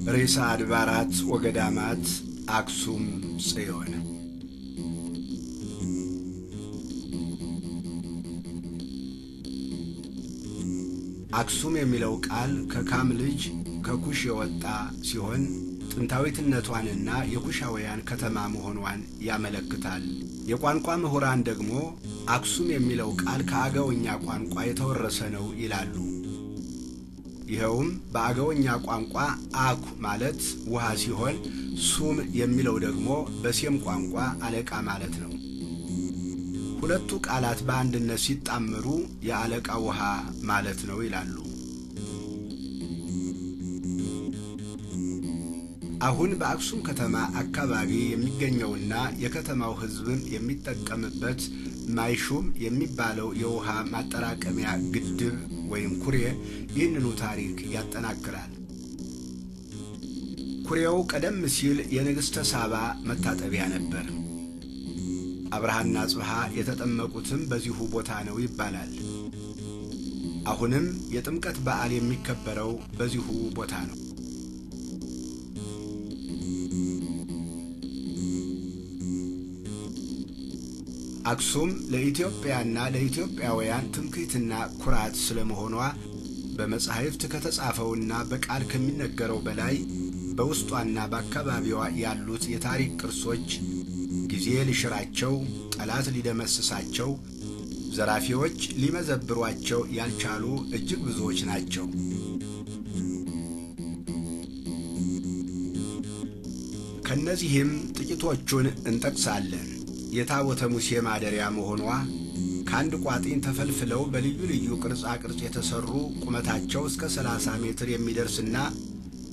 ርዕሰ አድባራት ወገዳማት አክሱም ጽዮን። አክሱም የሚለው ቃል ከካም ልጅ ከኩሽ የወጣ ሲሆን ጥንታዊትነቷንና የኩሻውያን ከተማ መሆኗን ያመለክታል። የቋንቋ ምሁራን ደግሞ አክሱም የሚለው ቃል ከአገውኛ ቋንቋ የተወረሰ ነው ይላሉ። ይኸውም በአገውኛ ቋንቋ አኩ ማለት ውሃ ሲሆን ሱም የሚለው ደግሞ በሴም ቋንቋ አለቃ ማለት ነው። ሁለቱ ቃላት በአንድነት ሲጣመሩ የአለቃ ውሃ ማለት ነው ይላሉ። አሁን በአክሱም ከተማ አካባቢ የሚገኘውና የከተማው ሕዝብም የሚጠቀምበት ማይሹም የሚባለው የውሃ ማጠራቀሚያ ግድብ ወይም ኩሬ ይህንኑ ታሪክ ያጠናክራል። ኩሬው ቀደም ሲል የንግሥተ ሳባ መታጠቢያ ነበር። አብርሃና አጽብሃ የተጠመቁትም በዚሁ ቦታ ነው ይባላል። አሁንም የጥምቀት በዓል የሚከበረው በዚሁ ቦታ ነው። አክሱም ለኢትዮጵያና ለኢትዮጵያውያን ትምክህትና ኩራት ስለመሆኗ በመጻሕፍት ከተጻፈውና በቃል ከሚነገረው በላይ በውስጧና በአካባቢዋ ያሉት የታሪክ ቅርሶች ጊዜ ሊሽራቸው፣ ጠላት ሊደመስሳቸው፣ ዘራፊዎች ሊመዘብሯቸው ያልቻሉ እጅግ ብዙዎች ናቸው። ከነዚህም ጥቂቶቹን እንጠቅሳለን። የታቦተ ሙሴ ማደሪያ መሆኗ ከአንድ ቋጥኝ ተፈልፍለው በልዩ ልዩ ቅርጻ ቅርጽ የተሰሩ ቁመታቸው እስከ 30 ሜትር የሚደርስና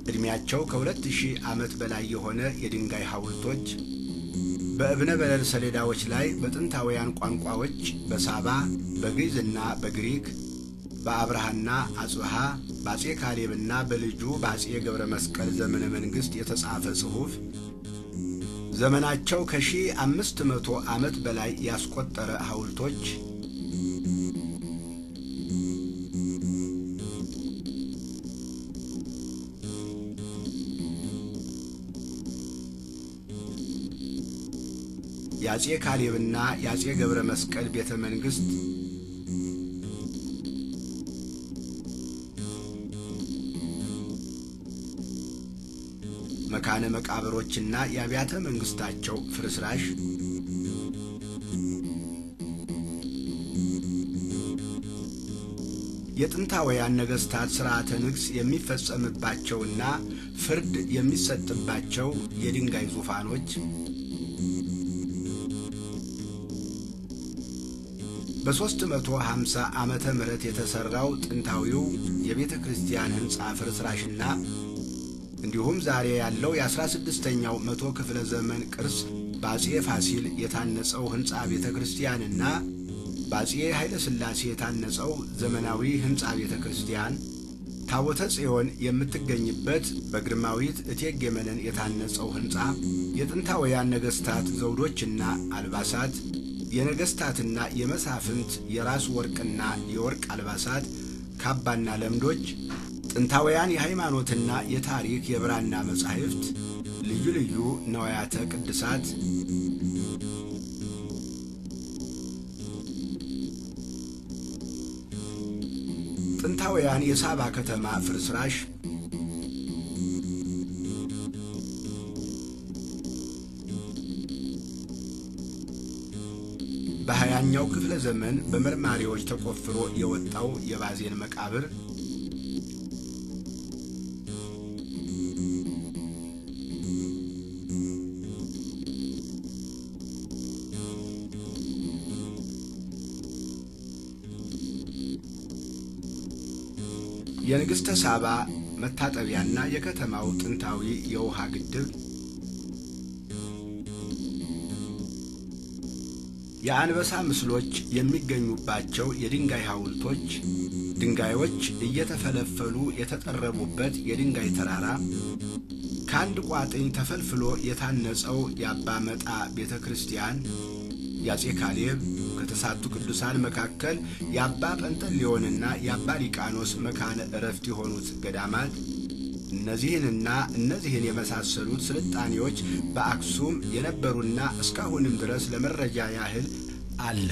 ዕድሜያቸው ከ2000 ዓመት በላይ የሆነ የድንጋይ ሐውልቶች በእብነ በረድ ሰሌዳዎች ላይ በጥንታውያን ቋንቋዎች በሳባ፣ በግዕዝና በግሪክ፣ በአብርሃና አጽብሃ፣ በአጼ ካሌብና በልጁ በአጼ ገብረ መስቀል ዘመነ መንግሥት የተጻፈ ጽሑፍ ዘመናቸው ከ1500 ዓመት በላይ ያስቆጠረ ሐውልቶች የአጼ ካሌብና የአጼ ገብረ መስቀል ቤተ መንግሥት መካነ መቃብሮችና የአብያተ መንግሥታቸው ፍርስራሽ የጥንታውያን ነገሥታት ሥርዓተ ንግሥ የሚፈጸምባቸውና ፍርድ የሚሰጥባቸው የድንጋይ ዙፋኖች በ350 ዓመተ ምህረት የተሠራው ጥንታዊው የቤተ ክርስቲያን ሕንጻ ፍርስራሽና እንዲሁም ዛሬ ያለው የ16ኛው መቶ ክፍለ ዘመን ቅርስ በአጼ ፋሲል የታነጸው ሕንጻ ቤተ ክርስቲያንና በአጼ ኃይለ ሥላሴ የታነጸው ዘመናዊ ሕንጻ ቤተ ክርስቲያን ታቦተ ጽዮን የምትገኝበት በግርማዊት እቴጌ መነን የታነጸው ሕንጻ የጥንታውያን ነገሥታት ዘውዶችና አልባሳት፣ የነገሥታትና የመሳፍንት የራስ ወርቅና የወርቅ አልባሳት፣ ካባና ለምዶች፣ ጥንታውያን የሃይማኖትና የታሪክ የብራና መጻሕፍት፣ ልዩ ልዩ ነዋያተ ቅድሳት፣ ጥንታውያን የሳባ ከተማ ፍርስራሽ፣ በ20ኛው ክፍለ ዘመን በመርማሪዎች ተቆፍሮ የወጣው የባዜን መቃብር፣ የንግሥተ ሳባ መታጠቢያና የከተማው ጥንታዊ የውሃ ግድብ፣ የአንበሳ ምስሎች የሚገኙባቸው የድንጋይ ሐውልቶች፣ ድንጋዮች እየተፈለፈሉ የተጠረቡበት የድንጋይ ተራራ፣ ከአንድ ቋጥኝ ተፈልፍሎ የታነጸው የአባ መጣ ቤተ ክርስቲያን፣ የአጼ ካሌብ ከተሳቱ ቅዱሳን መካከል የአባ ጰንጠሌዎንና የአባ ሊቃኖስ መካነ ዕረፍት የሆኑት ገዳማት፣ እነዚህንና እነዚህን የመሳሰሉት ስልጣኔዎች በአክሱም የነበሩና እስካሁንም ድረስ ለመረጃ ያህል አለ።